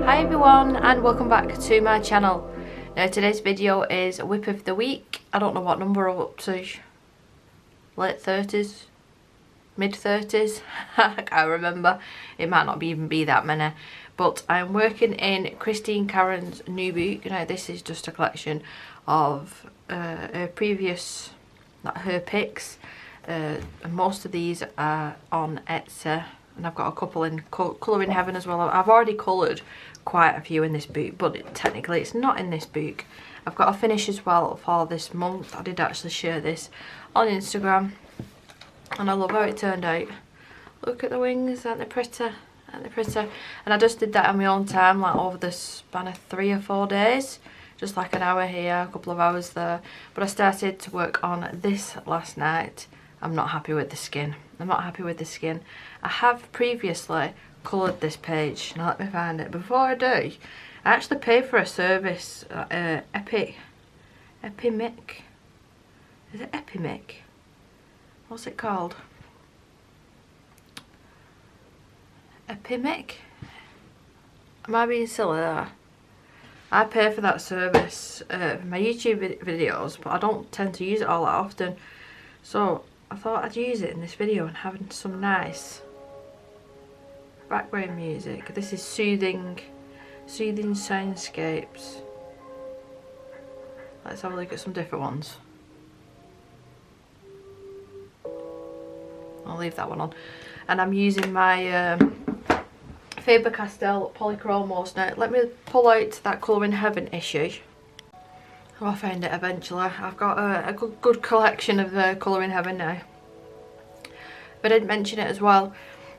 Hi everyone and welcome back to my channel. Now today's video is WIP of the week. I don't know what number I'm up to. Late 30s? Mid 30s? I can't remember. It might not even be that many. But I'm working in Christine Karen's new book. Now this is just a collection of her previous, like her picks. And most of these are on Etsy. And I've got a couple in Colouring Heaven as well. I've already coloured quite a few in this book, but technically it's not in this book. I've got a finish as well for this month. I did actually share this on Instagram. And I love how it turned out. Look at the wings, aren't they pretty? Aren't they pretty? And I just did that on my own time, like over the span of 3 or 4 days. Just like an hour here, a couple of hours there. But I started to work on this last night. I'm not happy with the skin. I'm not happy with the skin. I have previously coloured this page. Now let me find it. Before I do, I actually paid for a service, Epimic. Is it Epimic? What's it called? Epimic? Am I being silly there? I pay for that service for my YouTube videos, but I don't tend to use it all that often. So I thought I'd use it in this video and having some nice background music. This is soothing soundscapes. Let's have a look at some different ones. I'll leave that one on. And I'm using my Faber-Castell Polychromos. Now let me pull out that Colouring Heaven issue. Oh, I found it eventually. I've got a good collection of the Colouring Heaven now. But I didn't mention it as well.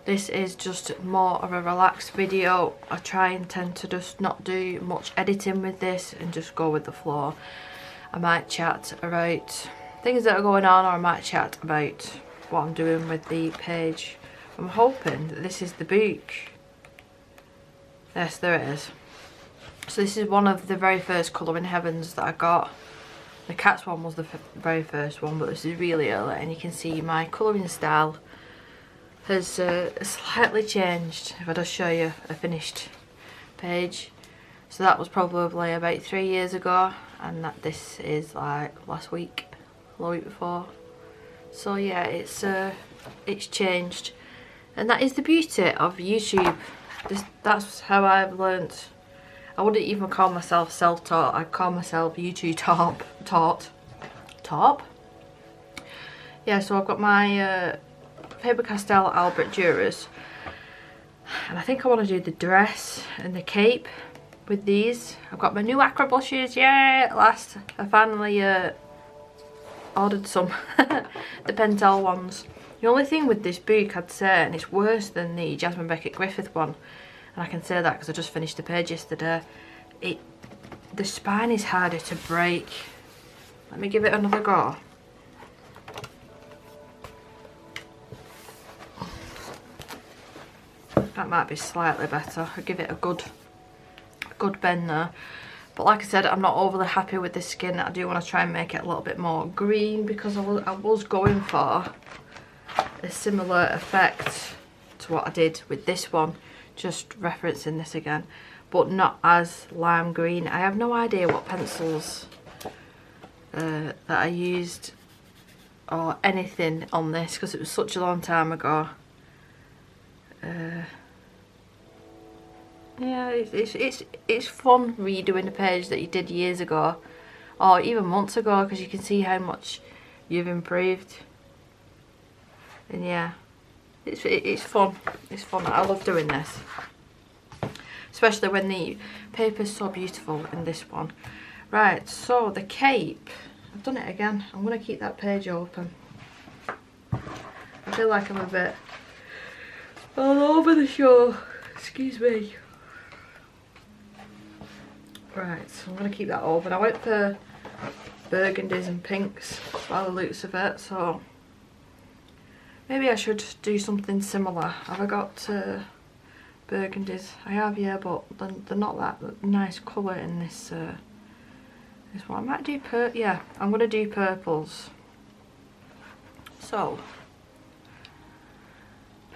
This is just more of a relaxed video. I try and tend to just not do much editing with this and just go with the flow. I might chat about things that are going on, or I might chat about what I'm doing with the page. I'm hoping that this is the book. Yes, there it is. So this is one of the very first Colouring Heavens that I got. The Cats one was the very first one, but this is really early, and you can see my colouring style has slightly changed. If I just show you a finished page. So that was probably about 3 years ago, and that this is like last week, or the week before. So yeah, it's changed, and that is the beauty of YouTube. That's how I've learnt. I wouldn't even call myself self-taught. I'd call myself YouTube taught. Yeah, so I've got my Faber-Castell Albert Duras, and I think I want to do the dress and the cape with these. I've got my new Acra blushes. Yeah, at last I finally ordered some. The Pentel ones. The only thing with this book, I'd say, and it's worse than the Jasmine Beckett Griffith one, and I can say that because I just finished the page yesterday, the spine is harder to break. Let me give it another go. That might be slightly better. I'll give it a good bend there. But like I said, I'm not overly happy with this skin. I do want to try and make it a little bit more green, because I was going for a similar effect to what I did with this one. Just referencing this again, but not as lime green. I have no idea what pencils that I used or anything on this, because it was such a long time ago. Yeah, it's fun redoing a page that you did years ago, or even months ago, because you can see how much you've improved. And yeah, it's fun. It's fun. I love doing this, especially when the paper's so beautiful in this one. Right, so the cape. I've done it again. I'm going to keep that page open. I feel like I'm a bit all over the show. Excuse me. Right, so I'm going to keep that open. I went for burgundies and pinks by the looks of it, so maybe I should do something similar. Have I got burgundies? I have, yeah, but they're not that nice colour in this this one. I might do yeah, I'm going to do purples. So,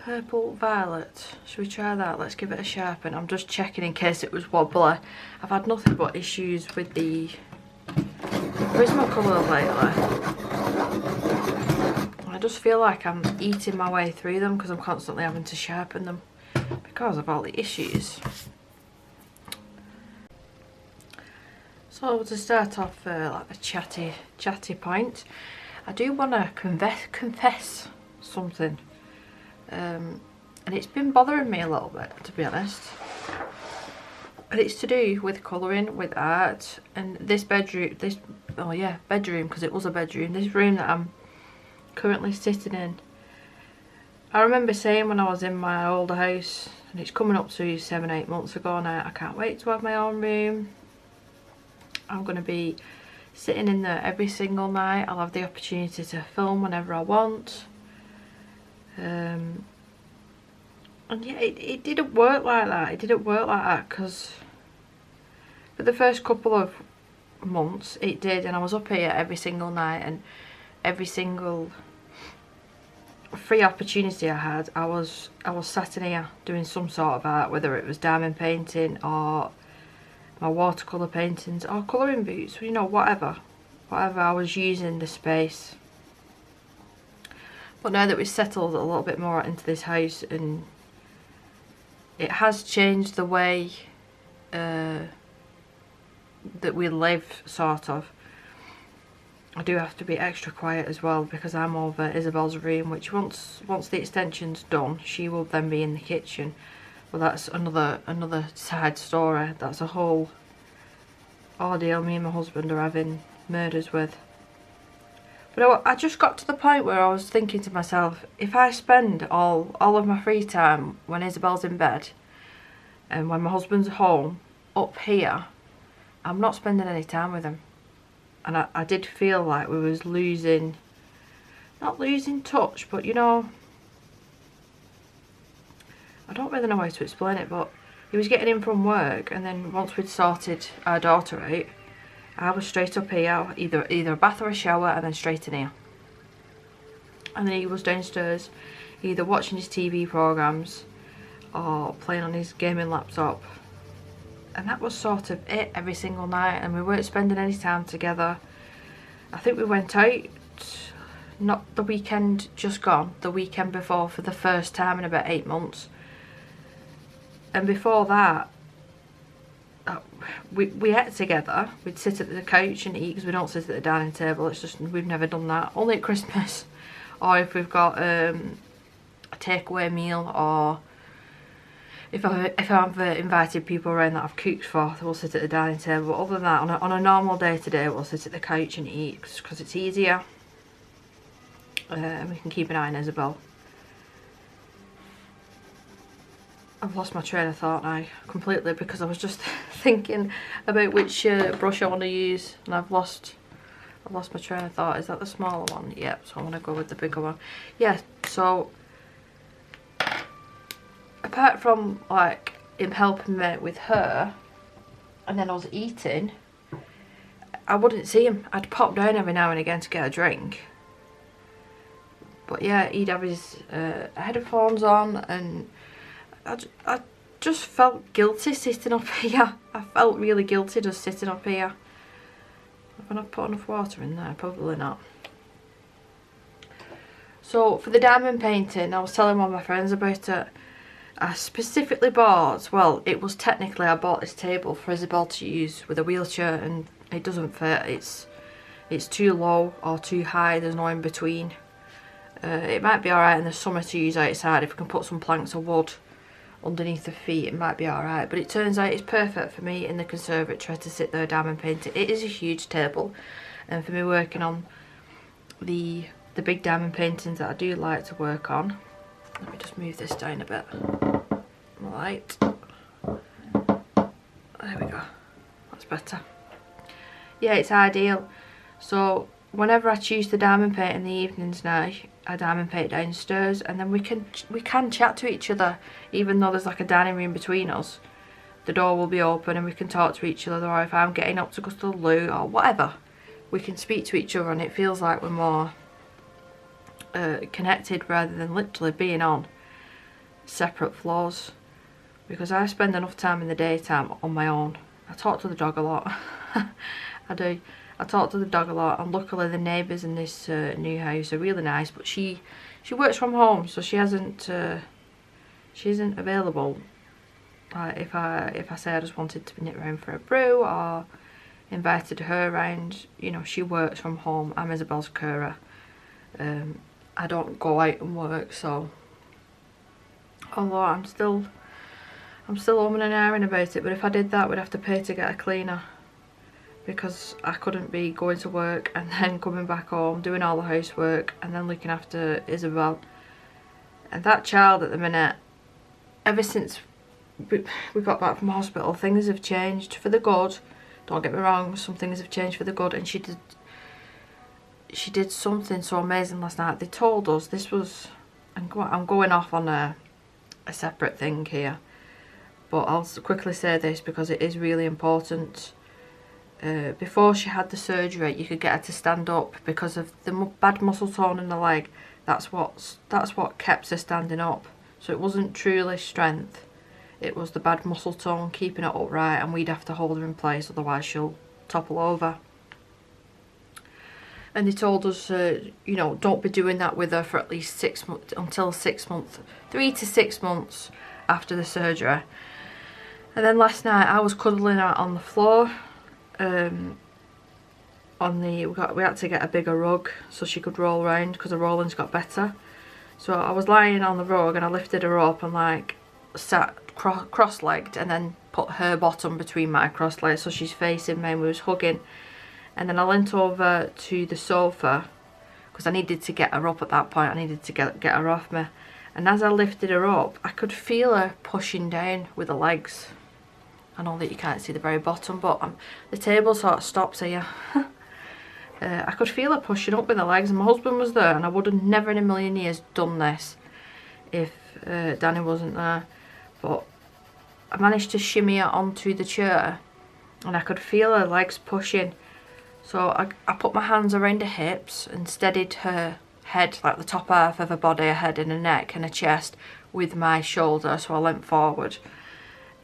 purple violet, should we try that? Let's give it a sharpen. I'm just checking in case it was wobbly. I've had nothing but issues with the Prismacolor lately. I just feel like I'm eating my way through them because I'm constantly having to sharpen them because of all the issues. So to start off like a chatty point, I do want to confess something, and it's been bothering me a little bit, to be honest. And it's to do with colouring, with art, and this bedroom, bedroom, because it was a bedroom, this room that I'm currently sitting in. I remember saying when I was in my old house, and it's coming up to 7-8 months ago now, I can't wait to have my own room. I'm going to be sitting in there every single night. I'll have the opportunity to film whenever I want. And yeah, it didn't work like that. It didn't work like that because for the first couple of months it did, and I was up here every single night, and every single free opportunity I had, I was sat in here doing some sort of art, whether it was diamond painting or my watercolour paintings or colouring boots, you know, whatever I was using the space. But now that we've settled a little bit more into this house, and it has changed the way that we live, sort of, I do have to be extra quiet as well because I'm over Isabel's room, which once the extension's done, she will then be in the kitchen. Well, that's another side story. That's a whole ordeal me and my husband are having murders with. But I just got to the point where I was thinking to myself, if I spend all of my free time when Isabel's in bed and when my husband's home up here, I'm not spending any time with him. And I did feel like we was losing, not losing touch, but you know, I don't really know how to explain it, but he was getting in from work, and then once we'd sorted our daughter out, I was straight up here, either a bath or a shower, and then straight in here. And then he was downstairs, either watching his TV programmes or playing on his gaming laptop. And that was sort of it every single night, and we weren't spending any time together. I think we went out, not the weekend just gone, the weekend before, for the first time in about 8 months. And before that, we ate together. We'd sit at the couch and eat, because we don't sit at the dining table. It's just, we've never done that. Only at Christmas, or if we've got a takeaway meal, or if I've invited people around that I've cooked for, we'll sit at the dining table. But other than that, on a normal day to day, we'll sit at the couch and eat because it's easier, and we can keep an eye on Isabel. I've lost my train of thought now completely because I was just thinking about which brush I want to use, and I've lost my train of thought. Is that the smaller one? Yep, so I'm going to go with the bigger one. Yeah, so apart from like him helping me with her and then I was eating, I wouldn't see him. I'd pop down every now and again to get a drink. But yeah, he'd have his headphones on, and I just felt guilty sitting up here. I felt really guilty just sitting up here. Have I put enough water in there? Probably not. So for the diamond painting, I was telling one of my friends about it. I specifically bought, well, it was technically, I bought this table for Isabel to use with a wheelchair, and it doesn't fit. It's too low or too high, there's no in between. It might be alright in the summer to use outside. If we can put some planks of wood underneath the feet, it might be alright. But it turns out it's perfect for me in the conservatory to sit there diamond painting. It is a huge table, and for me working on the big diamond paintings that I do like to work on. Let me just move this down a bit. Right. There we go. That's better. Yeah, it's ideal. So whenever I choose to diamond paint in the evenings now, I diamond paint downstairs, and then we can chat to each other, even though there's like a dining room between us. The door will be open and we can talk to each other, or if I'm getting up to go to the loo or whatever, we can speak to each other, and it feels like we're more connected rather than literally being on separate floors, because I spend enough time in the daytime on my own. I talk to the dog a lot. I do. I talk to the dog a lot, and luckily the neighbours in this new house are really nice, but she works from home, so she isn't available. If I say I just wanted to nip round for a brew or invited her around, you know, she works from home. I'm Isabel's carer. I don't go out and work, so although I'm still umming and ahhing about it, but if I did that, we'd have to pay to get a cleaner, because I couldn't be going to work and then coming back home, doing all the housework and then looking after Isabel. And that child at the minute, ever since we got back from hospital, things have changed for the good. Don't get me wrong, some things have changed for the good, and she did something so amazing last night. They told us this was, I'm going off on a separate thing here, but I'll quickly say this because it is really important. Before she had the surgery, you could get her to stand up because of the bad muscle tone in the leg. That's what kept her standing up. So it wasn't truly strength. It was the bad muscle tone keeping her upright, and we'd have to hold her in place, otherwise she'll topple over. And they told us, you know, don't be doing that with her for at least 6 months, until 6 months, 3 to 6 months after the surgery. And then last night I was cuddling her on the floor. We had to get a bigger rug so she could roll around, because the rolling's got better. So I was lying on the rug and I lifted her up and like sat cross-legged, and then put her bottom between my cross legs so she's facing me, and we was hugging. And then I leant over to the sofa because I needed to get her up at that point. I needed to get her off me. And as I lifted her up, I could feel her pushing down with her legs. I know that you can't see the very bottom, but the table sort of stops here. I could feel her pushing up with her legs, and my husband was there, and I would have never in a million years done this if Danny wasn't there. But I managed to shimmy her onto the chair, and I could feel her legs pushing. So I put my hands around her hips and steadied her head, like the top half of her body, her head and her neck and her chest, with my shoulder. So I leant forward,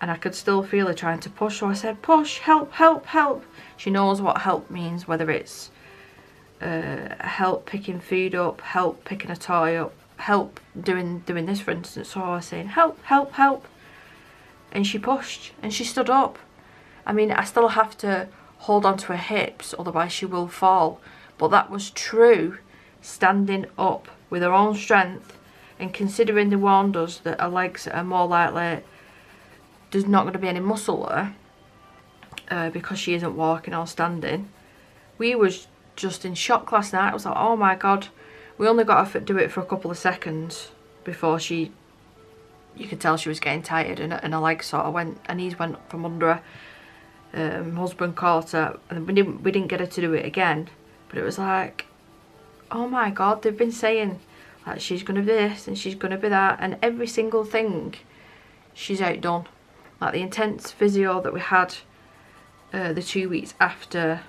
and I could still feel her trying to push. So I said, push, help, help, help. She knows what help means, whether it's help picking food up, help picking a toy up, help doing this, for instance. So I was saying, help, help, help. And she pushed and she stood up. I mean, I still have to hold on to her hips, otherwise she will fall. But that was true standing up with her own strength, and considering they warned us that her legs are more likely, there's not going to be any muscle there because she isn't walking or standing. We was just in shock last night. I was like, oh my god. We only got her to do it for a couple of seconds before you could tell she was getting tired, and her legs sort of went, her knees went from under her. My husband caught her, and we didn't get her to do it again. But it was like, oh my god, they've been saying like she's gonna be this and she's gonna be that, and every single thing she's outdone. Like the intense physio that we had the 2 weeks after,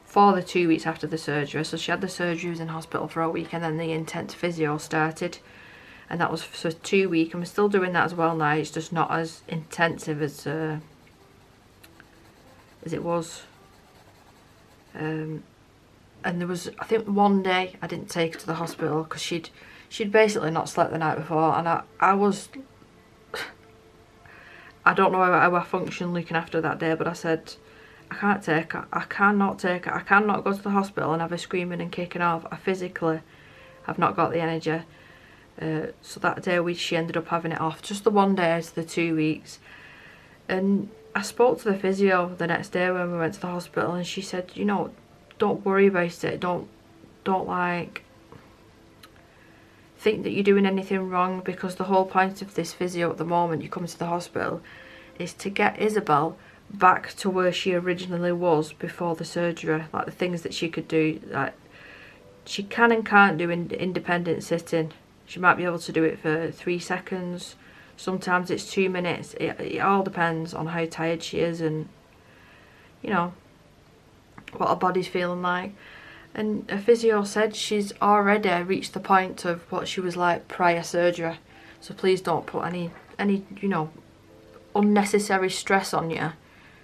for the 2 weeks after the surgery. So she had the surgery, was in hospital for a week, and then the intense physio started, and that was for 2 weeks, and we're still doing that as well now. It's just not as intensive as it was. And there was, I think, one day I didn't take her to the hospital because she'd basically not slept the night before, and I was, I don't know how I functioned looking after that day, but I said, I can't take her, I cannot take her, I cannot go to the hospital and have her screaming and kicking off. I physically have not got the energy. So that day she ended up having it off, just the one day out of the 2 weeks. And I spoke to the physio the next day when we went to the hospital, and she said, you know, don't worry about it, don't like think that you're doing anything wrong, because the whole point of this physio at the moment, you come to the hospital, is to get Isabel back to where she originally was before the surgery. Like the things that she could do, like she can and can't do independent sitting. She might be able to do it for 3 seconds, sometimes it's 2 minutes. It all depends on how tired she is and, you know, what her body's feeling like. And a physio said she's already reached the point of what she was like prior surgery. So please don't put any you know, unnecessary stress on you,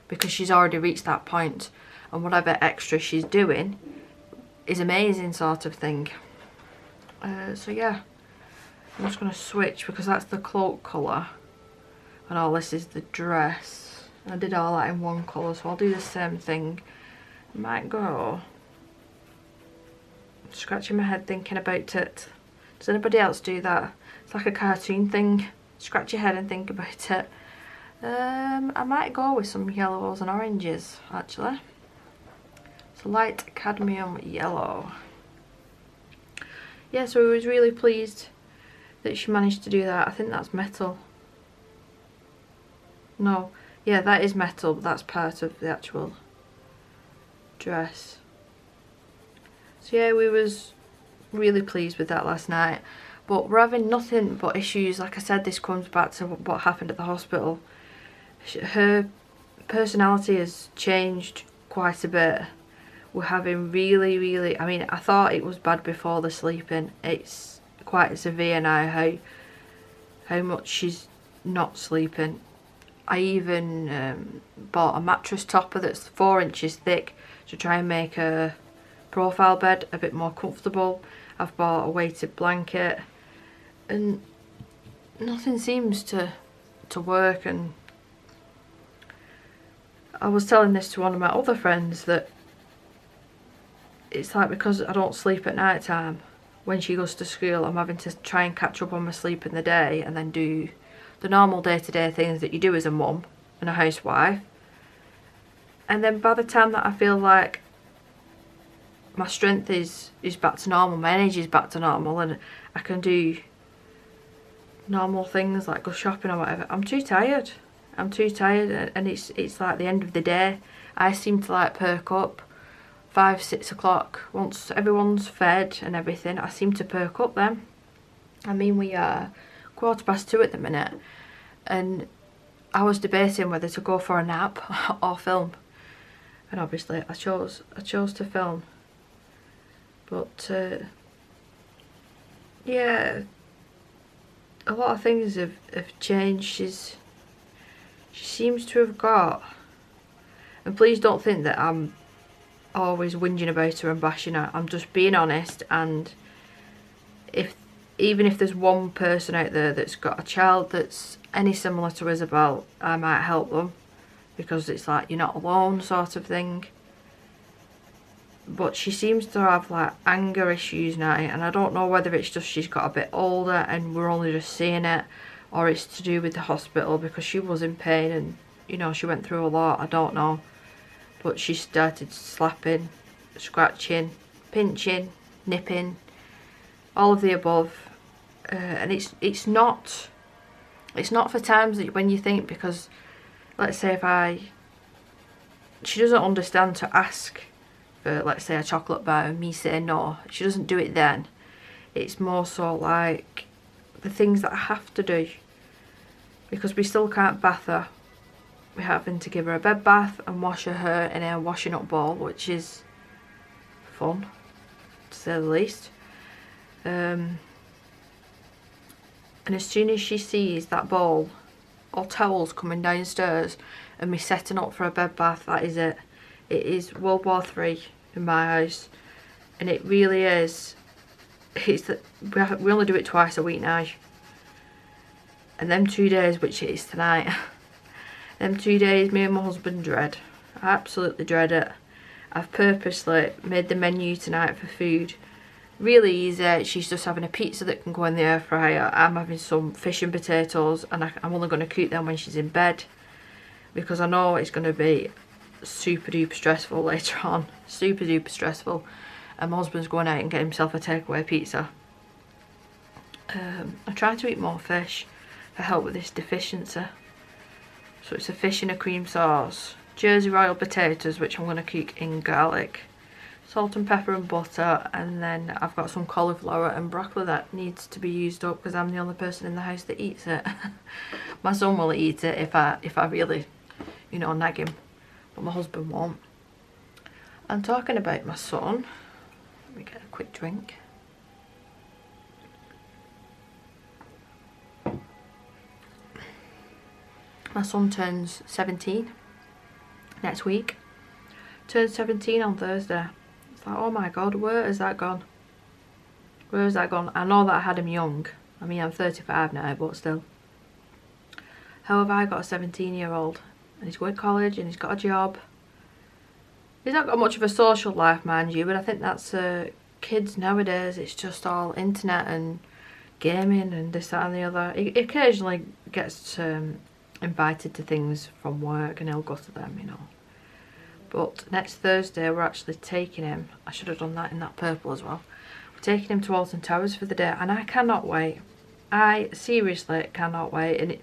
because she's already reached that point, and whatever extra she's doing is amazing, sort of thing. So yeah, I'm just going to switch because that's the cloak colour and all this is the dress. I did all that in one colour, so I'll do the same thing. Might go scratching my head thinking about it. Does anybody else do that? It's like a cartoon thing. Scratch your head and think about it. I might go with some yellows and oranges actually. It's a light cadmium yellow. Yeah, so I was really pleased that she managed to do that. I think that's metal. No, yeah, that is metal, but that's part of the actual dress. So yeah, we was really pleased with that last night. But we're having nothing but issues. Like I said, this comes back to what happened at the hospital. Her personality has changed quite a bit. We're having really, I mean, I thought it was bad before the sleeping. It's quite severe now how much she's not sleeping. I even bought a mattress topper that's 4 inches thick to try and make her profile bed a bit more comfortable. I've bought a weighted blanket and nothing seems to work. And I was telling this to one of my other friends that it's like, because I don't sleep at night time, when she goes to school I'm having to try and catch up on my sleep in the day and then do the normal day-to-day things that you do as a mum and a housewife. And then by the time that I feel like my strength is back to normal, my energy is back to normal, and I can do normal things like go shopping or whatever, I'm too tired. I'm too tired, and it's like the end of the day. I seem to like perk up 5-6 o'clock once everyone's fed and everything. I seem to perk up then. I mean, we are 2:15 at the minute, and I was debating whether to go for a nap or film, and obviously I chose to film. But yeah, a lot of things have changed. She seems to have got, and please don't think that I'm always whinging about her and bashing her. I'm just being honest, and even if there's one person out there that's got a child that's any similar to Isabel, I might help them, because it's like you're not alone sort of thing. But she seems to have like anger issues now, and I don't know whether it's just she's got a bit older and we're only just seeing it, or it's to do with the hospital, because she was in pain and, you know, she went through a lot. I don't know. But she started slapping, scratching, pinching, nipping, all of the above. And it's not for times that when you think, because let's say she doesn't understand to ask for, let's say, a chocolate bar and me saying no, she doesn't do it then. It's more so like the things that I have to do, because we still can't bath her. We're having to give her a bed bath and wash her hair in a washing up bowl, which is fun to say the least. And as soon as she sees that bowl or towels coming downstairs and me setting up for a bed bath, that is it. It is World War III in my house, and it really is. We only do it twice a week now, and them 2 days, which it is tonight, them 2 days me and my husband dread. I absolutely dread it. I've purposely made the menu tonight for food really easy. She's just having a pizza that can go in the air fryer. I'm having some fish and potatoes, and I'm only going to cook them when she's in bed, because I know it's going to be super duper stressful later on. Super duper stressful. And my husband's going out and getting himself a takeaway pizza. I try to eat more fish to help with this deficiency. So it's a fish in a cream sauce, Jersey Royal potatoes, which I'm going to cook in garlic, salt and pepper and butter, and then I've got some cauliflower and broccoli that needs to be used up because I'm the only person in the house that eats it. My son will eat it if I really, nag him, but my husband won't. And talking about my son, Let me get a quick drink. My son turns 17 next week. Turns 17 on Thursday. It's like, oh my god, where has that gone? Where has that gone? I know that I had him young. I mean, I'm 35 now, but still. How have I got a 17-year-old? And he's going to college and he's got a job. He's not got much of a social life, mind you, but I think that's kids nowadays. It's just all internet and gaming and this, that and the other. He occasionally gets invited to things from work and he'll go to them, you know. But next Thursday we're actually taking him. I should have done that in that purple as well. We're taking him to Alton Towers for the day and I cannot wait. I seriously cannot wait. And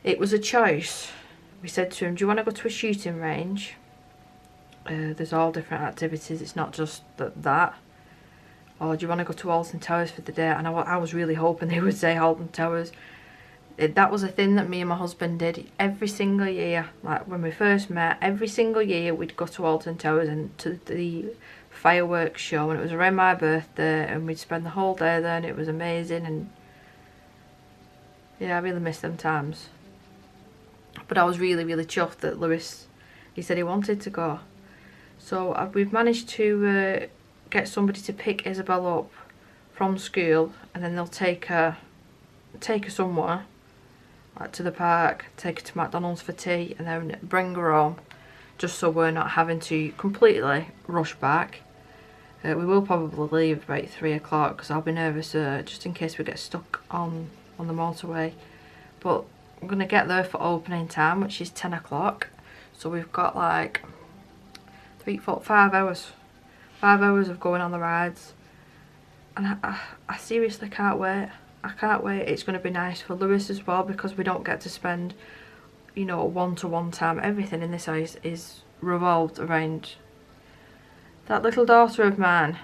it was a choice. We said to him, do you want to go to a shooting range? There's all different activities, it's not just that. Or do you want to go to Alton Towers for the day? And I was really hoping they would say Alton Towers. That was a thing that me and my husband did every single year. Like when we first met, every single year we'd go to Alton Towers and to the fireworks show, and it was around my birthday and we'd spend the whole day there and it was amazing. And yeah, I really miss them times. But I was really chuffed that Lewis, he said he wanted to go. So we've managed to get somebody to pick Isabel up from school, and then they'll take her somewhere, like to the park, take her to McDonald's for tea, and then bring her home, just so we're not having to completely rush back. We will probably leave about 3 o'clock because I'll be nervous just in case we get stuck on the motorway. But I'm going to get there for opening time, which is 10 o'clock. So we've got like 3, 4, 5 hours. 5 hours of going on the rides. And I seriously can't wait. I can't wait. It's going to be nice for Lewis as well because we don't get to spend, you know, one-to-one time. Everything in this house is revolved around that little daughter of mine.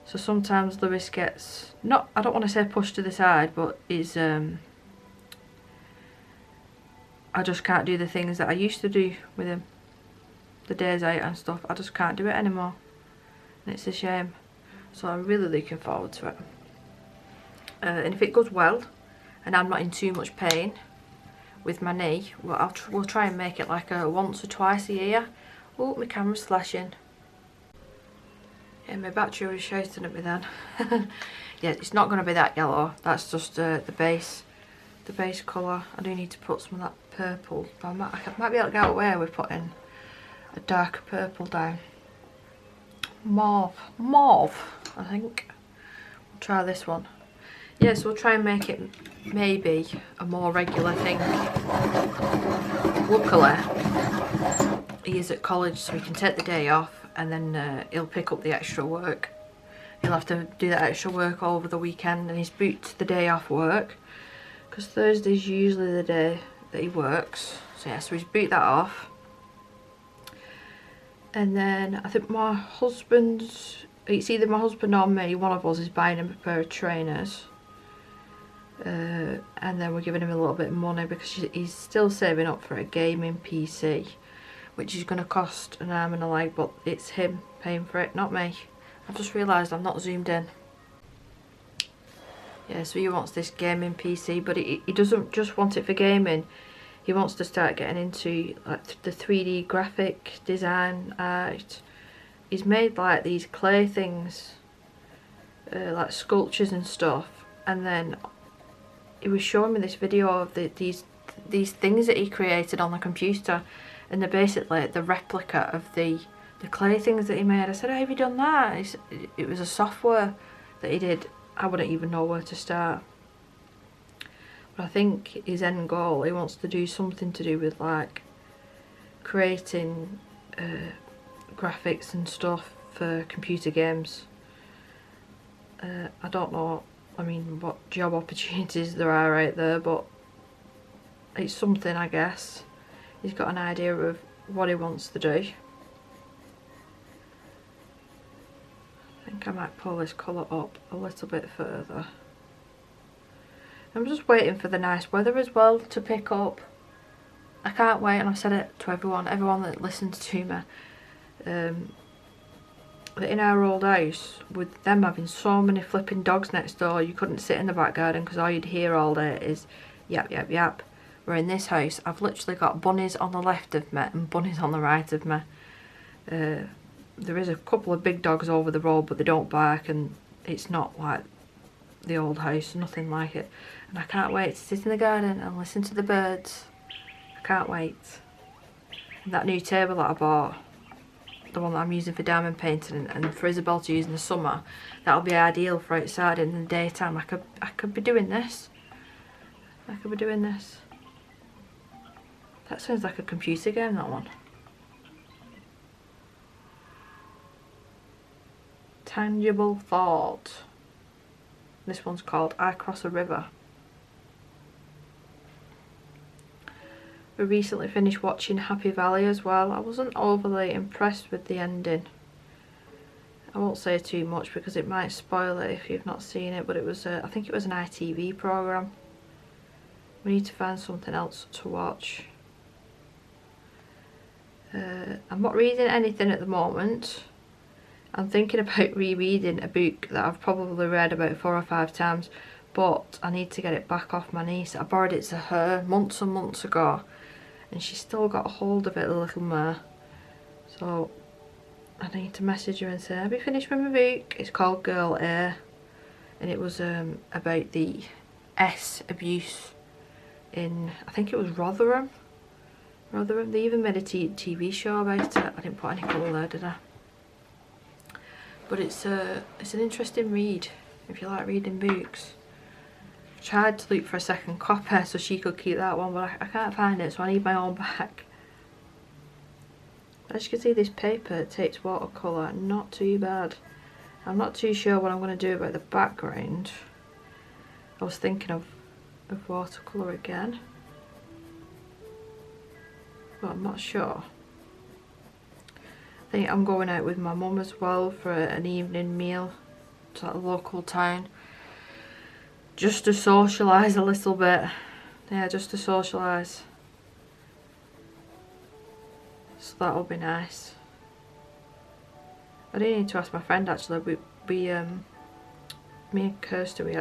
So sometimes Lewis gets, I don't want to say pushed to the side, but is I just can't do the things that I used to do with him. The days out and stuff, I just can't do it anymore. And it's a shame. So I'm really looking forward to it. And if it goes well, and I'm not in too much pain with my knee, well, we'll try and make it like a once or twice a year. Oh, my camera's flashing. Yeah, my battery was shouting at me then. Yeah, it's not going to be that yellow. That's just the base colour. I do need to put some of that purple. I might be able to get away with putting a darker purple down. Mauve, I think. We'll try this one. Yeah, so we'll try and make it maybe a more regular thing. Luckily, he is at college, so he can take the day off, and then he'll pick up the extra work. He'll have to do that extra work all over the weekend, and he's booked the day off work, because Thursday's usually the day that he works. So yeah, so he's booked that off. And then I think my husband's, it's either my husband or me, one of us is buying him a pair of trainers. And then we're giving him a little bit of money because he's still saving up for a gaming PC, which is going to cost an arm and a leg, but it's him paying for it, not me. I've just realised I'm not zoomed in. Yeah, so he wants this gaming PC, but he doesn't just want it for gaming. He wants to start getting into like the 3D graphic design art. He's made like these clay things, like sculptures and stuff, and then he was showing me this video of these things that he created on the computer, and they're basically the replica of the clay things that he made. I said, how have you done that? It was a software that he did. I wouldn't even know where to start. But I think his end goal, he wants to do something to do with like creating graphics and stuff for computer games. I don't know, I mean, what job opportunities there are out there, but it's something, I guess. He's got an idea of what he wants to do. I think I might pull this colour up a little bit further. I'm just waiting for the nice weather as well to pick up. I can't wait, and I've said it to everyone that listens to me. The that in our old house, with them having so many flipping dogs next door, you couldn't sit in the back garden because all you'd hear all day is yap, yap, yap. Where in this house, I've literally got bunnies on the left of me and bunnies on the right of me. There is a couple of big dogs over the road, but they don't bark, and it's not like the old house, nothing like it. And I can't wait to sit in the garden and listen to the birds. I can't wait. And that new table that I bought, the one that I'm using for diamond painting and for Isabel to use in the summer, that'll be ideal for outside in the daytime. I could be doing this. I could be doing this. That sounds like a computer game, that one. Tangible Thought. This one's called I Cross a River. We recently finished watching Happy Valley as well. I wasn't overly impressed with the ending. I won't say too much because it might spoil it if you've not seen it, but it was I think it was an ITV programme. We need to find something else to watch. I'm not reading anything at the moment. I'm thinking about rereading a book that I've probably read about 4 or 5 times, but I need to get it back off my niece. I borrowed it to her months and months ago, and she's still got a hold of it a little more. So I need to message her and say, have you finished with my book? It's called Girl A, and it was about the S abuse in, I think it was Rotherham. They even made a TV show about it. I didn't put any colour there, did I? But it's an interesting read if you like reading books. I tried to look for a second copy so she could keep that one, but I can't find it, so I need my own back. As you can see, this paper takes watercolour, not too bad. I'm not too sure what I'm going to do about the background. I was thinking of watercolour again, but I'm not sure. I think I'm going out with my mum as well for an evening meal to a local town, just to socialise a little bit. Yeah, just to socialise. So that'll be nice. I do need to ask my friend actually. Me and Kirsten, we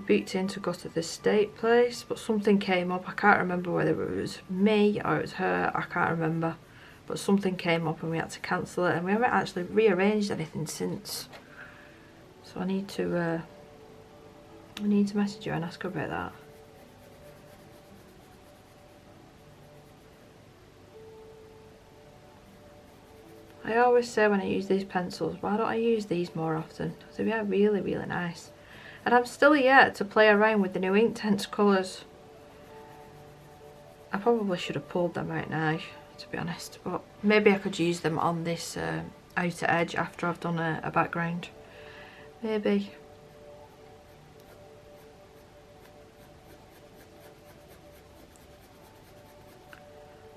booked in to go to the steak place, but something came up. I can't remember whether it was me or it was her. I can't remember. But something came up and we had to cancel it, and we haven't actually rearranged anything since. So I need to message her and ask her about that. I always say when I use these pencils, why don't I use these more often? Because they are really, really nice. And I'm still yet to play around with the new Inktense colours. I probably should have pulled them out now, to be honest, but maybe I could use them on this outer edge after I've done a background. Maybe.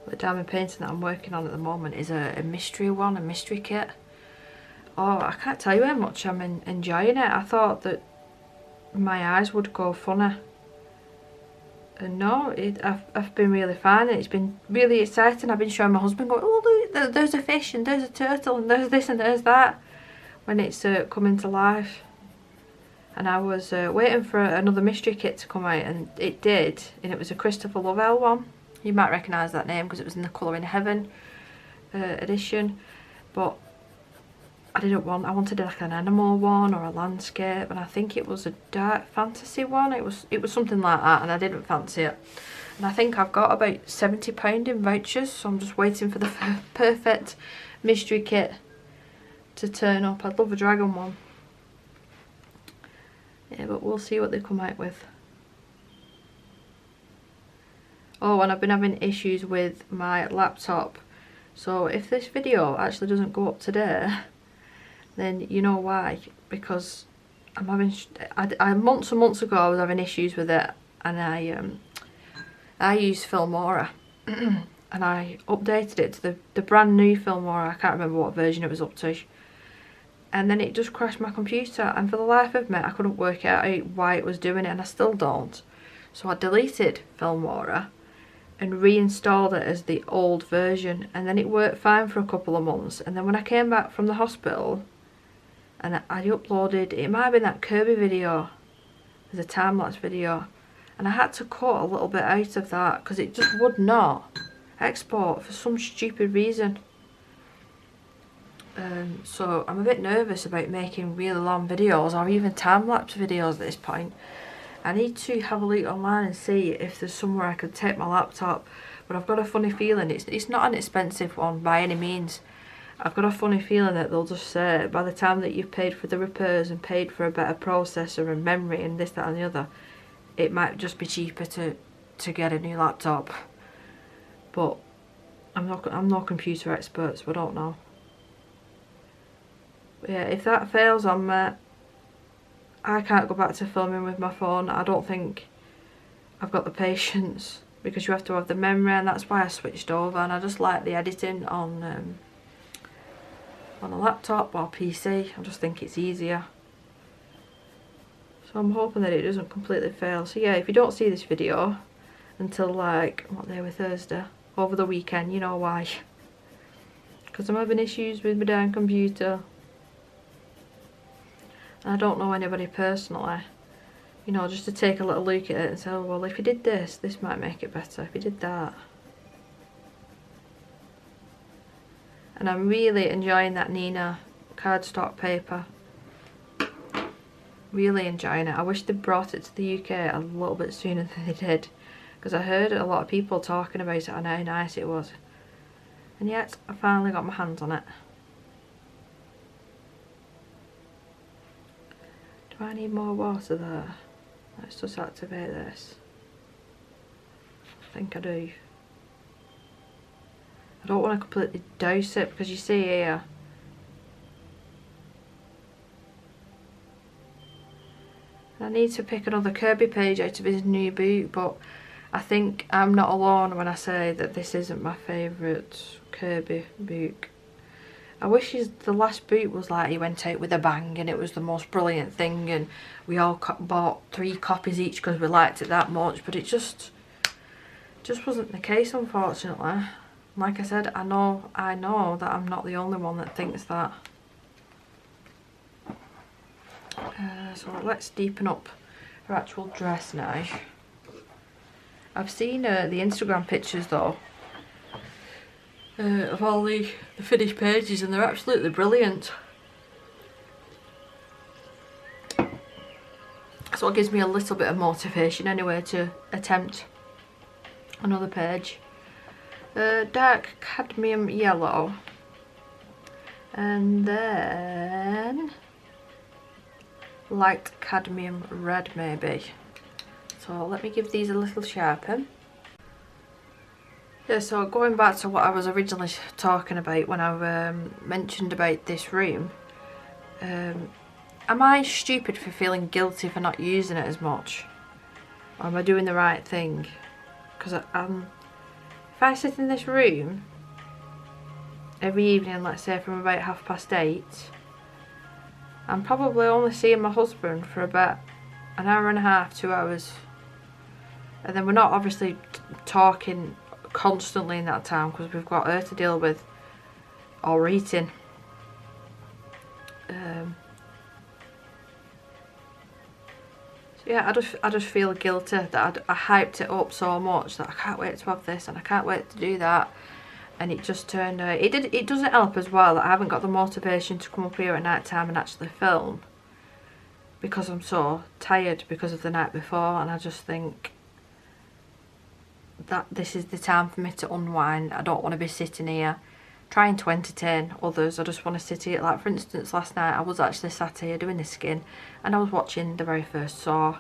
The diamond painting that I'm working on at the moment is a mystery one, a mystery kit. Oh, I can't tell you how much I'm enjoying it. I thought that my eyes would go funny. And no, I've been really fine. It's been really exciting. I've been showing my husband, going, oh look, there's a fish and there's a turtle and there's this and there's that, when it's coming to life. And I was waiting for another mystery kit to come out, and it did, and it was a Christopher Lovell one. You might recognise that name because it was in the Colouring Heaven edition, but I wanted like an animal one or a landscape, and I think it was a dark fantasy one. It was something like that, and I didn't fancy it. And I think I've got about £70 in vouchers, so I'm just waiting for the perfect mystery kit to turn up. I'd love a dragon one. Yeah, but we'll see what they come out with. Oh, and I've been having issues with my laptop, so if this video actually doesn't go up today, then you know why. Because I'm having, months and months ago I was having issues with it, and I used Filmora and I updated it to the brand new Filmora. I can't remember what version it was up to, and then it just crashed my computer, and for the life of me I couldn't work out why it was doing it, and I still don't. So I deleted Filmora and reinstalled it as the old version, and then it worked fine for a couple of months. And then when I came back from the hospital and I uploaded, it might have been that Kirby video, as a time-lapse video, and I had to cut a little bit out of that because it just would not export for some stupid reason. So I'm a bit nervous about making really long videos or even time-lapse videos at this point. I need to have a look online and see if there's somewhere I could take my laptop, but I've got a funny feeling it's not an expensive one by any means. I've got a funny feeling that they'll just say by the time that you've paid for the repairs and paid for a better processor and memory and this, that and the other, it might just be cheaper to get a new laptop. But I'm no computer expert, so I don't know. But yeah, if that fails on me, I can't go back to filming with my phone. I don't think I've got the patience, because you have to have the memory, and that's why I switched over. And I just like the editing on a laptop or PC. I just think it's easier. So I'm hoping that it doesn't completely fail. So yeah, if you don't see this video until like, what day was Thursday? Over the weekend, you know why. Because I'm having issues with my damn computer. I don't know anybody personally, you know, just to take a little look at it and say, oh, well, if you did this, this might make it better, if you did that. And I'm really enjoying that Nina cardstock paper. Really enjoying it. I wish they brought it to the UK a little bit sooner than they did, because I heard a lot of people talking about it and how nice it was. And yet, I finally got my hands on it. Do I need more water there? Let's just activate this. I think I do. I don't want to completely douse it, because you see here, I need to pick another Kirby page out of his new book, but I think I'm not alone when I say that this isn't my favourite Kirby book. I wish the last boot was like he went out with a bang and it was the most brilliant thing and we all bought 3 copies each because we liked it that much, but it just wasn't the case, unfortunately. Like I said, I know that I'm not the only one that thinks that. So let's deepen up her actual dress now. I've seen the Instagram pictures though, of all the finished pages, and they're absolutely brilliant. So it gives me a little bit of motivation anyway to attempt another page. Dark cadmium yellow, and then light cadmium red maybe. So let me give these a little sharpen. Yeah, so going back to what I was originally talking about when I mentioned about this room, am I stupid for feeling guilty for not using it as much? Or am I doing the right thing? Because if I sit in this room every evening, let's say from about 8:30, I'm probably only seeing my husband for about an hour and a half, 2 hours. And then we're not obviously talking constantly in that time because we've got her to deal with or eating. So yeah, I just feel guilty that I hyped it up so much that I can't wait to have this and I can't wait to do that, and it just turned out it doesn't help as well that I haven't got the motivation to come up here at night time and actually film because I'm so tired because of the night before, and I just think that this is the time for me to unwind. I don't want to be sitting here trying to entertain others. I just want to sit here, like for instance last night I was actually sat here doing the skin and I was watching the very first Saw.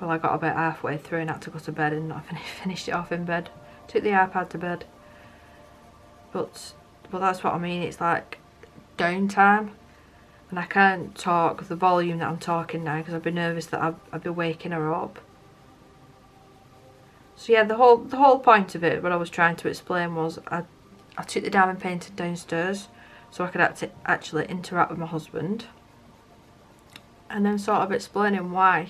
Well, I got about halfway through and had to go to bed and I finished it off in bed. Took the iPad to bed. But that's what I mean, it's like downtime, and I can't talk the volume that I'm talking now because I'd be nervous that I'd be waking her up. So yeah, the whole point of it, what I was trying to explain was I took the diamond painting downstairs so I could actually interact with my husband, and then sort of explaining why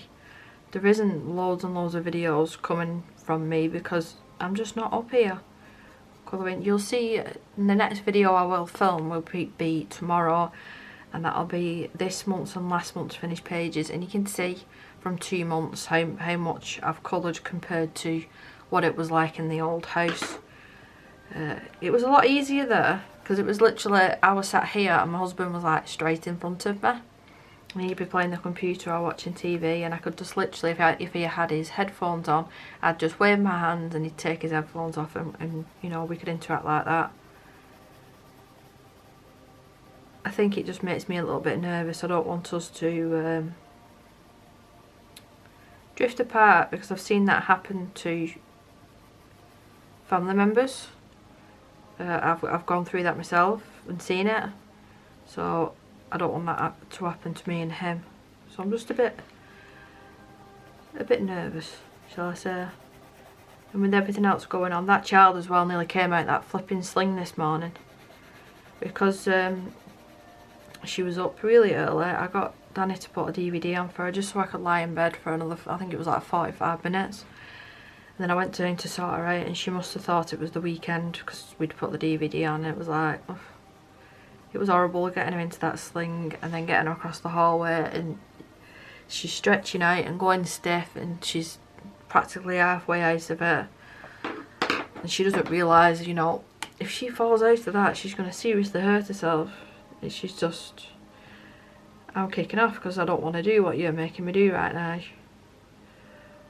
there isn't loads and loads of videos coming from me, because I'm just not up here colouring. You'll see in the next video I will film will be tomorrow, and that'll be this month's and last month's finished pages, and you can see from 2 months how much I've coloured compared to what it was like in the old house. It was a lot easier there because it was literally, I was sat here and my husband was like straight in front of me, and he'd be playing the computer or watching TV, and I could just literally, if he had his headphones on, I'd just wave my hand and he'd take his headphones off, and you know, we could interact like that. I think it just makes me a little bit nervous. I don't want us to drift apart, because I've seen that happen to family members. I've gone through that myself and seen it, so I don't want that to happen to me and him. So I'm just a bit nervous, shall I say. And with everything else going on, that child as well nearly came out that flipping sling this morning, because she was up really early. I got Danny to put a DVD on for her just so I could lie in bed for another, I think it was like 45 minutes. And then I went down to sort her out, and she must have thought it was the weekend because we'd put the DVD on. It was like, ugh. It was horrible getting her into that sling and then getting her across the hallway, and she's stretching out and going stiff, and she's practically halfway out of it. And she doesn't realise, you know, if she falls out of that, she's going to seriously hurt herself. She's just, I'm kicking off because I don't want to do what you're making me do right now.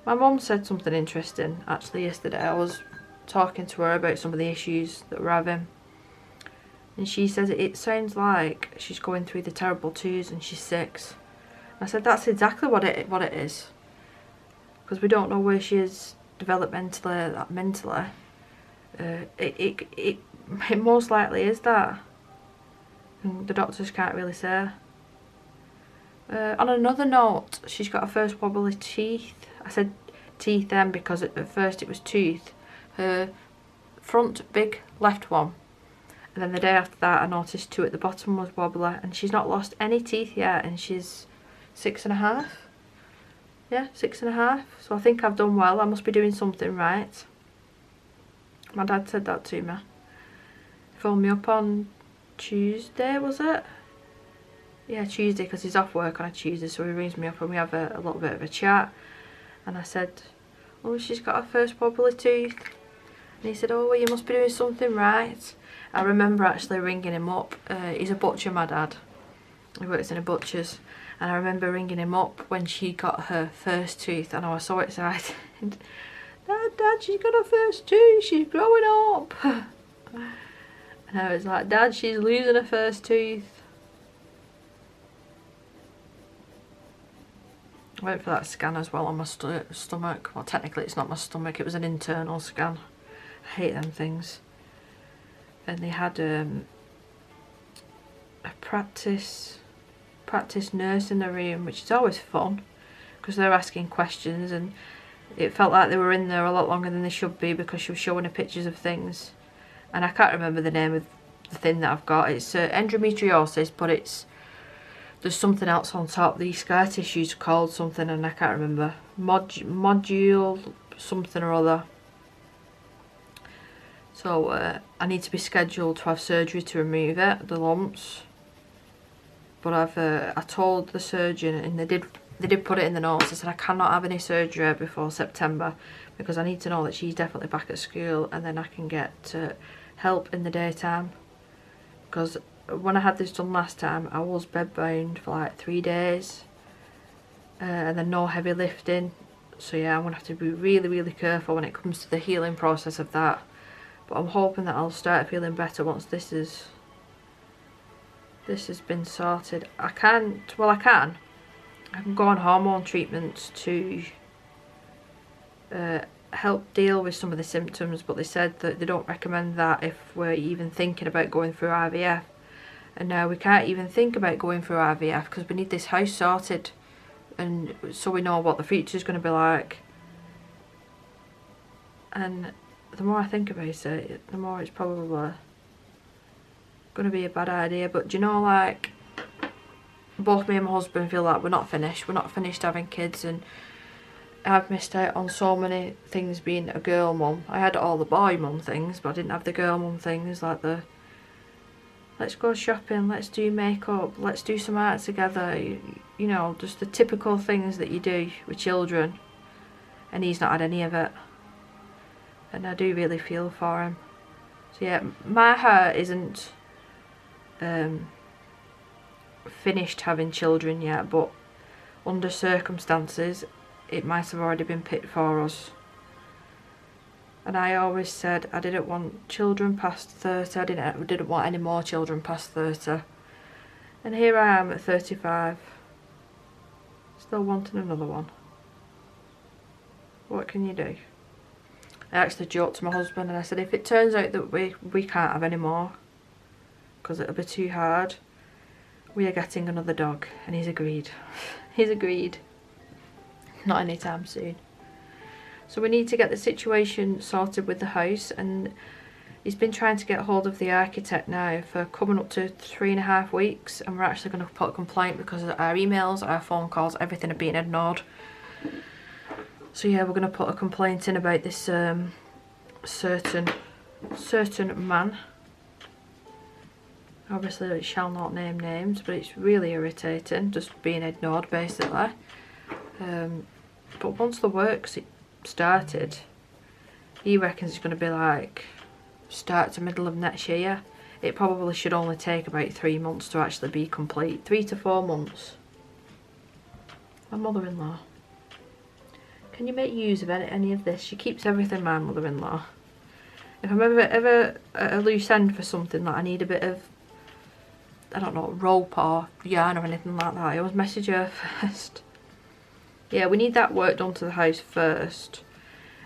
My mum said something interesting actually yesterday. I was talking to her about some of the issues that we're having, and she says it sounds like she's going through the terrible twos and she's 6. I said that's exactly what it is, because we don't know where she is developmentally, mentally. It most likely is that, and the doctors can't really say. On another note, she's got her first wobbly teeth. I said teeth then because at first it was tooth. Her front big left one, and then the day after that I noticed 2 at the bottom was wobbly, and she's not lost any teeth yet, and she's 6.5. Yeah, 6.5. So I think I've done well. I must be doing something right. My dad said that to me. He phoned me up on Tuesday, was it? Yeah, Tuesday, because he's off work on a Tuesday, so he rings me up and we have a little bit of a chat. And I said, oh, she's got her first wobbly tooth. And he said, oh, well, you must be doing something right. I remember actually ringing him up. He's a butcher, my dad. He works in a butcher's. And I remember ringing him up when she got her first tooth, and I was so excited. Dad, she's got her first tooth, she's growing up. And I was like, Dad, she's losing her first tooth. I went for that scan as well on my stomach. Well, technically it's not my stomach, it was an internal scan. I hate them things. And they had a practice nurse in the room, which is always fun because they're asking questions, and it felt like they were in there a lot longer than they should be because she was showing her pictures of things. And I can't remember the name of the thing that I've got. It's endometriosis, but there's something else on top. The scar tissue's called something, and I can't remember. Module something or other. So I need to be scheduled to have surgery to remove it, the lumps. But I told the surgeon, and they did put it in the notes. I said I cannot have any surgery before September because I need to know that she's definitely back at school, and then I can get help in the daytime. Because when I had this done last time, I was bedbound for like 3 days, and then no heavy lifting. So yeah, I'm gonna have to be really, really careful when it comes to the healing process of that. But I'm hoping that I'll start feeling better once this has been sorted. I can go on hormone treatments to help deal with some of the symptoms, but they said that they don't recommend that if we're even thinking about going through IVF. And now we can't even think about going through IVF because we need this house sorted, and so we know what the future is going to be like. And the more I think about it, the more it's probably going to be a bad idea. But do you know, like, both me and my husband feel like we're not finished having kids, and I've missed out on so many things being a girl mum. I had all the boy mum things, but I didn't have the girl mum things, like the let's go shopping, let's do makeup, let's do some art together, you know, just the typical things that you do with children. And he's not had any of it. And I do really feel for him. So yeah, my heart isn't finished having children yet, but under circumstances it might have already been picked for us. And I always said I didn't want children past 30, I didn't want any more children past 30. And here I am at 35, still wanting another one. What can you do? I actually joked to my husband and I said, if it turns out that we can't have any more, because it'll be too hard, we are getting another dog. And he's agreed. He's agreed. Not anytime soon. So we need to get the situation sorted with the house, and he's been trying to get hold of the architect now for coming up to 3.5 weeks, and we're actually going to put a complaint because our emails, our phone calls, everything are being ignored. So yeah, we're going to put a complaint in about this certain man. Obviously it shall not name names, but it's really irritating, just being ignored basically. But once the work's started, he reckons it's going to be like start to middle of next year. It probably should only take about 3 months to actually be complete. 3 to 4 months. My mother-in-law. Can you make use of any of this? She keeps everything, my mother-in-law. If I'm ever at a loose end for something that I need a bit of, I don't know, rope or yarn or anything like that, I always message her first. Yeah, we need that work done to the house first,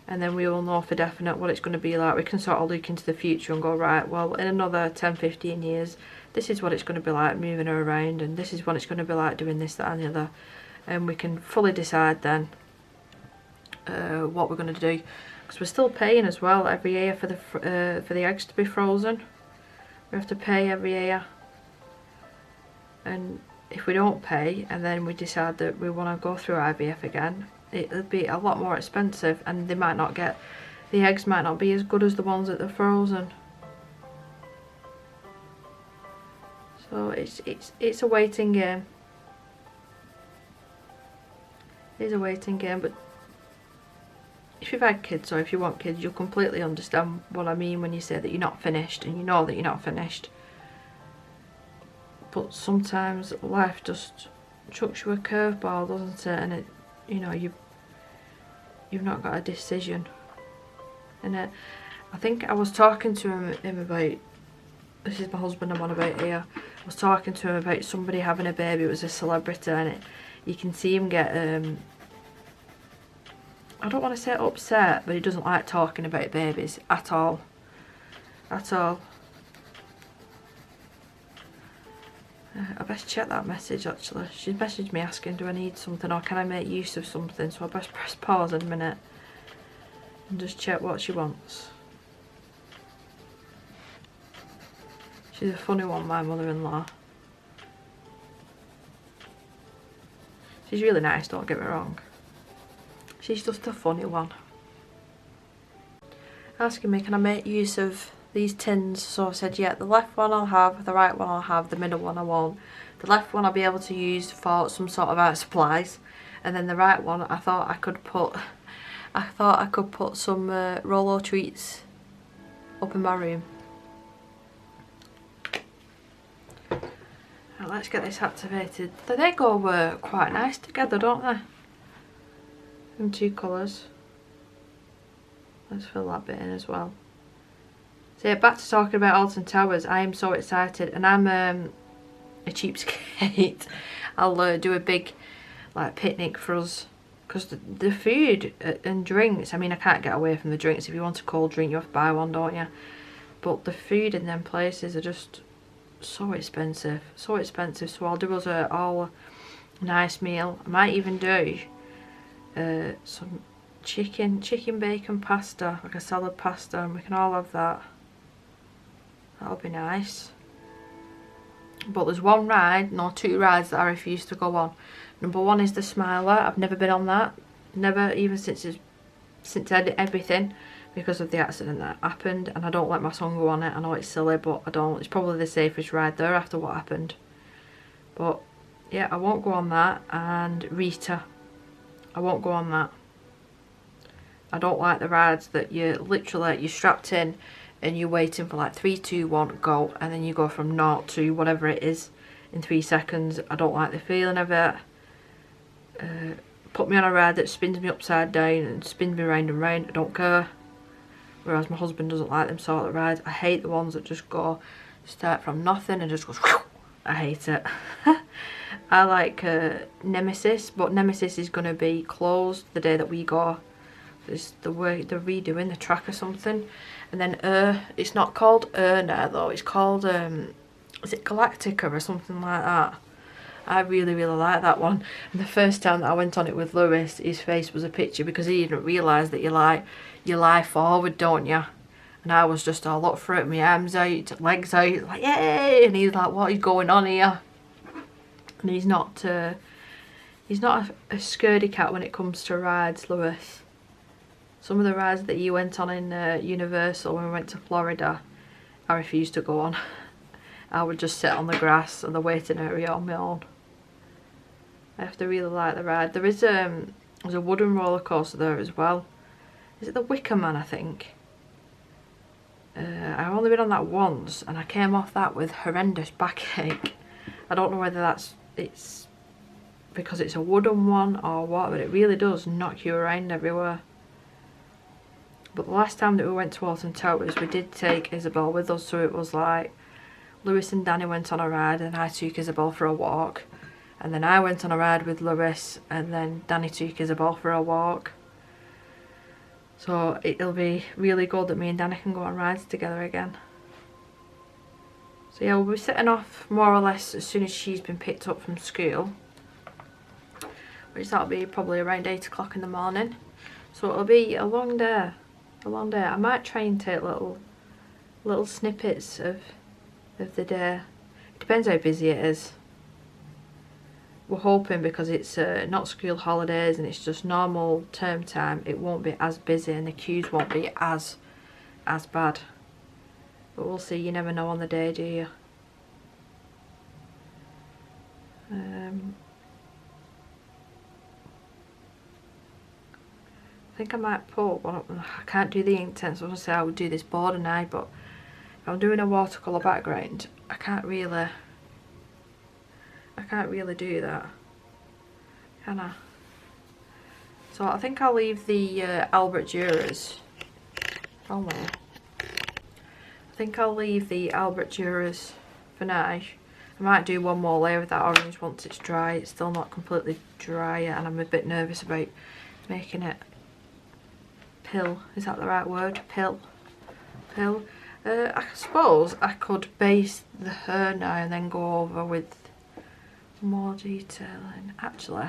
and then we will know for definite what it's going to be like. We can sort of look into the future and go, right, well, in another 10-15 years, this is what it's going to be like moving her around, and this is what it's going to be like doing this, that and the other. And we can fully decide then what we're going to do, because we're still paying as well every year for the eggs to be frozen. We have to pay every year, and if we don't pay and then we decide that we want to go through IVF again, it'll be a lot more expensive, and they might not get, the eggs might not be as good as the ones that are frozen. So it's a waiting game. It's a waiting game, but if you've had kids or if you want kids, you'll completely understand what I mean when you say that you're not finished, and you know that you're not finished. But sometimes life just chucks you a curveball, doesn't it? And it, you know, you've not got a decision. And I think I was talking to him about, this is my husband I'm on about here, I was talking to him about somebody having a baby. It was a celebrity, and you can see him get, I don't want to say upset, but he doesn't like talking about babies at all. At all. I best check that message actually. She's messaged me asking, do I need something or can I make use of something? So I best press pause in a minute and just check what she wants. She's a funny one, my mother-in-law. She's really nice, don't get me wrong. She's just a funny one. Asking me, can I make use of these tins? So I said, yeah, the left one I'll have, the right one I'll have, the middle one I won't. The left one I'll be able to use for some sort of art supplies, and then the right one I thought I could put some Rolo treats up in my room. Now let's get this activated. They go quite nice together, don't they? Them two colours. Let's fill that bit in as well. So yeah, back to talking about Alton Towers. I am so excited, and I'm a cheapskate. I'll do a big like picnic for us, because the food and drinks, I mean, I can't get away from the drinks. If you want a cold drink you have to buy one, don't you? But the food in them places are just so expensive, so expensive. So I'll do us all a nice meal. I might even do some chicken bacon pasta, like a salad pasta, and we can all have that. That'll be nice. But there's two rides that I refuse to go on. Number one is the Smiler. I've never been on that. Never, even since I did everything, because of the accident that happened. And I don't let my son go on it. I know it's silly, but I don't. It's probably the safest ride there after what happened. But yeah, I won't go on that. And Rita, I won't go on that. I don't like the rides that you're strapped in and you're waiting for like 3, 2, 1, go, and then you go from 0 to whatever it is in 3 seconds. I don't like the feeling of it. Put me on a ride that spins me upside down and spins me round and round, I don't care. Whereas my husband doesn't like them sort of rides. I hate the ones that just start from nothing and just goes whew. I hate it. I like Nemesis, but Nemesis is going to be closed the day that we go. It's the way they're redoing the track or something. And then it's not called now though, it's called is it Galactica or something like that. I really like that one. And the first time that I went on it with Lewis, his face was a picture, because he didn't realise that you lie forward, don't you? And I was just all up for it, my arms out, legs out, like yay! And he's like, what is going on here? And he's not a scaredy cat when it comes to rides, Lewis. Some of the rides that you went on in Universal when we went to Florida, I refused to go on. I would just sit on the grass and the waiting area on my own. I have to really like the ride. There's a wooden roller coaster there as well. Is it the Wicker Man, I think? I've only been on that once and I came off that with horrendous backache. I don't know whether it's because it's a wooden one or what, but it really does knock you around everywhere. But the last time that we went to Alton Towers, we did take Isabel with us, so it was like Lewis and Danny went on a ride and I took Isabel for a walk. And then I went on a ride with Lewis and then Danny took Isabel for a walk. So it'll be really good that me and Danny can go on rides together again. So yeah, we'll be setting off more or less as soon as she's been picked up from school. Which that'll be probably around 8 o'clock in the morning. So it'll be a long day. I might try and take little snippets of the day. It depends how busy it is. We're hoping, because it's not school holidays and it's just normal term time, it won't be as busy and the queues won't be as bad. But we'll see. You never know on the day, do you? I think I might put one up. I can't do the ink tents. I was going to say I would do this border now, but if I'm doing a watercolour background, I can't really do that, can I? So I think I'll leave the Albert Durers. Oh no. I think I'll leave the Albert Durers for now. I might do one more layer of that orange once it's dry. It's still not completely dry yet, and I'm a bit nervous about making it pill. Is that the right word? Pill. I suppose I could base the hair now and then go over with more detailing. Actually,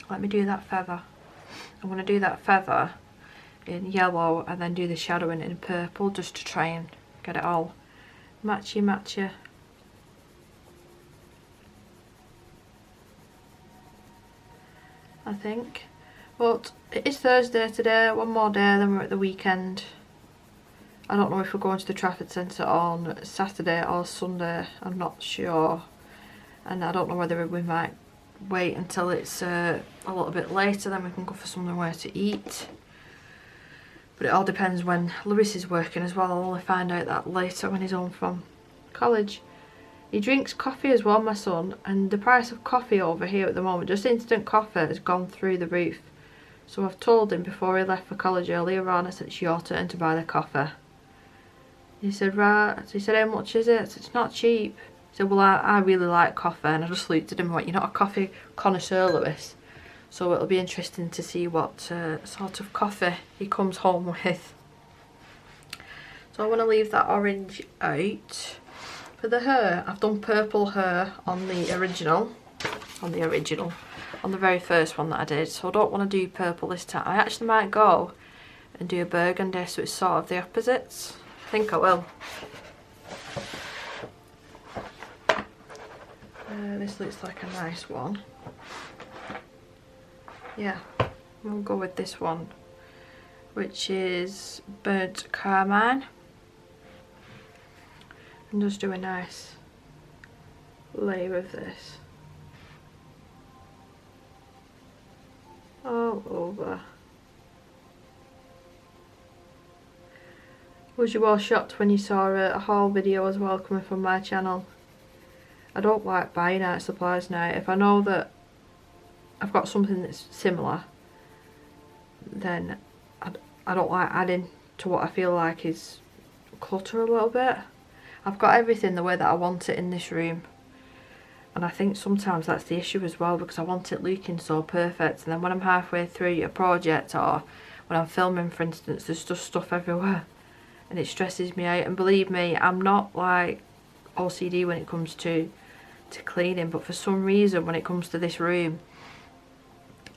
let me do that feather. I'm going to do that feather in yellow and then do the shadowing in purple, just to try and get it all matchy. I think. But it is Thursday today, one more day, then we're at the weekend. I don't know if we're going to the Trafford Centre on Saturday or Sunday, I'm not sure. And I don't know whether we might wait until it's a little bit later, then we can go for somewhere to eat. But it all depends when Lewis is working as well. I'll only find out that later when he's home from college. He drinks coffee as well, my son, and the price of coffee over here at the moment, just instant coffee, has gone through the roof. So I've told him before he left for college earlier on, I said it's your turn to buy the coffee. He said, right. He said, how much is it? I said, it's not cheap. He said, well, I really like coffee. And I just looked at him and went, you're not a coffee connoisseur, Lewis. So it'll be interesting to see what sort of coffee he comes home with. So I want to leave that orange out. For the hair, I've done purple hair on the very first one that I did. So I don't want to do purple this time. I actually might go and do a burgundy, so it's sort of the opposites. I think I will. This looks like a nice one. Yeah, We'll go with this one, which is burnt carmine, and just do a nice layer of this all over. Was you all shocked when you saw a haul video as well coming from my channel? I don't like buying art supplies now. If I know that I've got something that's similar, then I don't like adding to what I feel like is clutter a little bit. I've got everything the way that I want it in this room, and I think sometimes that's the issue as well, because I want it looking so perfect, and then when I'm halfway through a project or when I'm filming, for instance, there's just stuff everywhere and it stresses me out. And believe me, I'm not like OCD when it comes to cleaning, but for some reason when it comes to this room,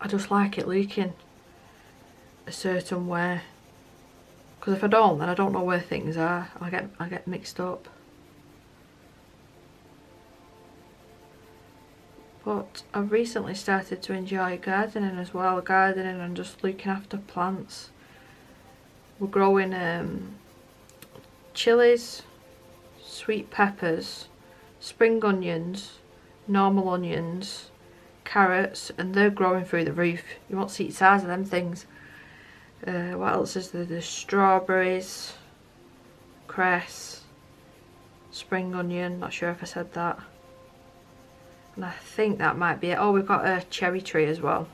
I just like it looking a certain way, because if I don't, then I don't know where things are. I get mixed up. But I've recently started to enjoy gardening as well, gardening and just looking after plants. We're growing chilies, sweet peppers, spring onions, normal onions, carrots, and they're growing through the roof. You won't see the size of them things. What else is there? There's strawberries, cress, spring onion, not sure if I said that. And I think that might be it. Oh, we've got a cherry tree as well.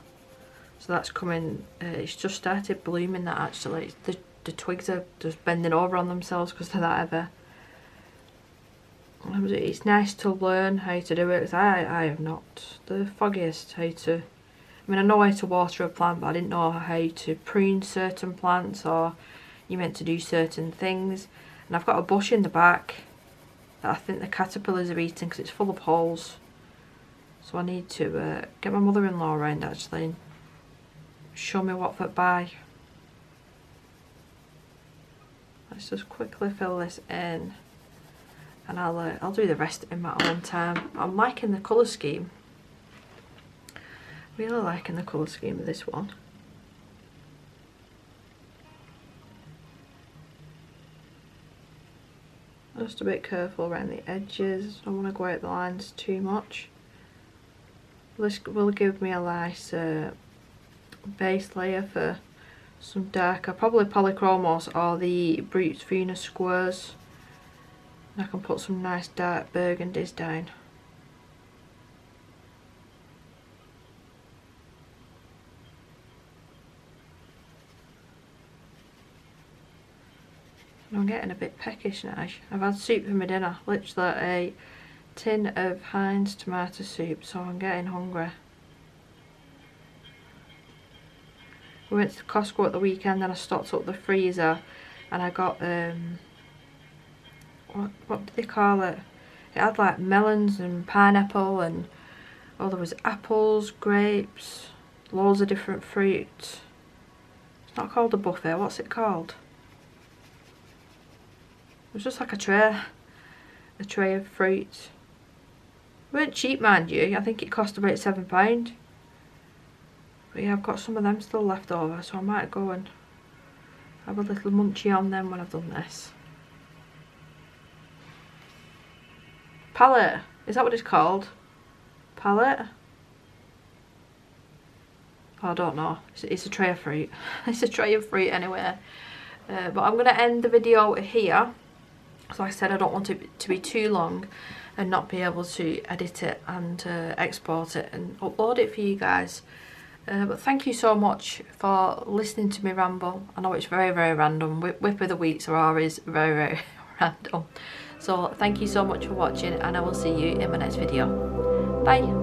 So that's coming, it's just started blooming, that actually. The twigs are just bending over on themselves because they're that heavy. It's nice to learn how to do it, because I have not the foggiest how to. I mean, I know how to water a plant, but I didn't know how to prune certain plants, or you're meant to do certain things. And I've got a bush in the back that I think the caterpillars are eating because it's full of holes. So I need to get my mother-in-law around actually and show me what to buy. Let's just quickly fill this in, and I'll do the rest in my own time. I'm liking the colour scheme. Really liking the colour scheme of this one. Just a bit careful around the edges. I don't want to go out the lines too much. This will give me a nice base layer for some darker, probably polychromos or the Brutes Venus squares. And I can put some nice dark burgundies down. I'm getting a bit peckish now. I've had soup for my dinner, literally a tin of Heinz tomato soup, so I'm getting hungry. We went to Costco at the weekend, then I stocked up the freezer, and I got what do they call it? It had like melons and pineapple, and oh, there was apples, grapes, loads of different fruit. It's not called a buffet. What's it called? It was just like a tray of fruit. It weren't cheap, mind you. I think it cost about £7. But yeah, I've got some of them still left over, so I might go and have a little munchie on them when I've done this. Palette, is that what it's called? Palette? Oh, I don't know. It's a tray of fruit. It's a tray of fruit anyway. But I'm going to end the video here. So like I said, I don't want it to be too long and not be able to edit it and export it and upload it for you guys. But thank you so much for listening to me ramble. I know it's very, very random. WIP of the weeks are always very, very random. So thank you so much for watching, and I will see you in my next video. Bye.